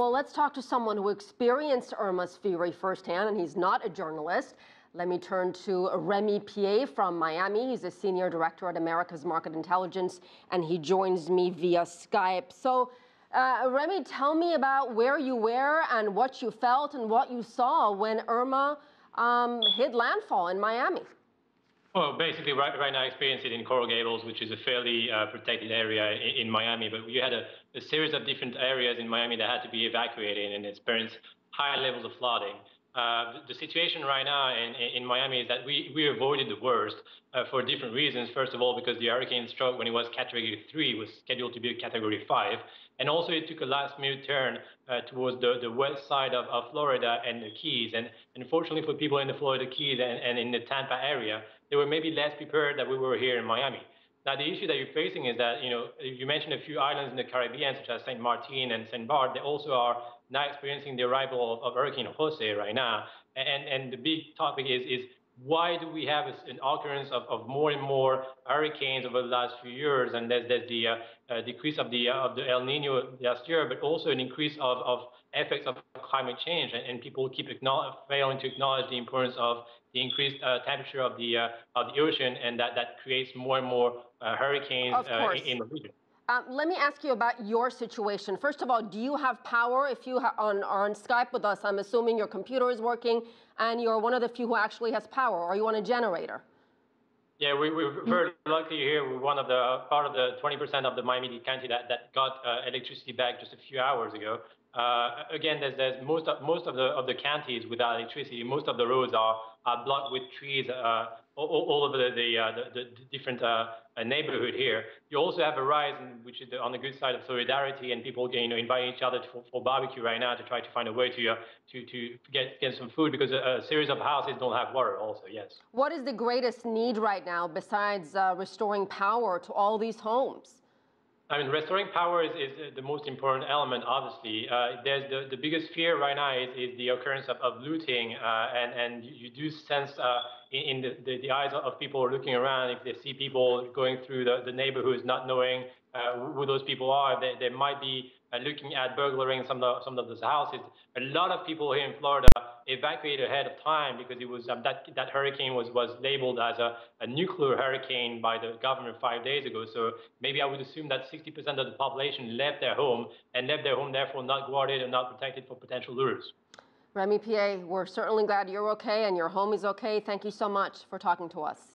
Well, let's talk to someone who experienced Irma's fury firsthand, and he's not a journalist. Let me turn to Remi Piet from Miami. He's a senior director at America's Market Intelligence, and he joins me via Skype. So, Remi, tell me about where you were and what you felt and what you saw when Irma hit landfall in Miami. Well, basically, right now I experienced it in Coral Gables, which is a fairly protected area in Miami. But you had a series of different areas in Miami that had to be evacuated and experienced high levels of flooding. The situation right now in Miami is that we avoided the worst for different reasons. First of all, because the hurricane struck when it was Category 3, was scheduled to be a Category 5. And also it took a last-minute turn towards the west side of Florida and the Keys. And unfortunately for people in the Florida Keys and in the Tampa area, they were maybe less prepared than we were here in Miami. Now, the issue that you're facing is that, you mentioned a few islands in the Caribbean, such as St. Martin and St. Barth. They also are now experiencing the arrival of Hurricane Jose right now. And the big topic is why do we have an occurrence of more and more hurricanes over the last few years? And there's the decrease of the El Nino last year, but also an increase of effects of climate change. And people keep failing to acknowledge the importance of the increased temperature of the ocean, and that creates more and more hurricanes in the region. Let me ask you about your situation. First of all, do you have power? If you are on Skype with us, I'm assuming your computer is working and you're one of the few who actually has power. Or are you on a generator? Yeah, we're very lucky here. We're one of the part of the 20% of the Miami-Dade County that got electricity back just a few hours ago. Again, there's most of the counties without electricity. Most of the roads are blocked with trees all over the different neighborhood here. You also have a rise, which is on the good side of solidarity, and people inviting each other for barbecue right now to try to find a way to get some food, because a series of houses don't have water also. Yes. What is the greatest need right now besides restoring power to all these homes? I mean, restoring power is the most important element, obviously. There's the biggest fear right now is the occurrence of looting, and you do sense in the eyes of people looking around, if they see people going through the neighborhoods not knowing who those people are, they might be looking at burglaring some of those houses. A lot of people here in Florida evacuated ahead of time because it was that hurricane was labeled as a nuclear hurricane by the government 5 days ago. So maybe I would assume that 60% of the population left their home, and left their home therefore not guarded and not protected for potential looters. Remi Piet, we're certainly glad you're okay and your home is okay. Thank you so much for talking to us.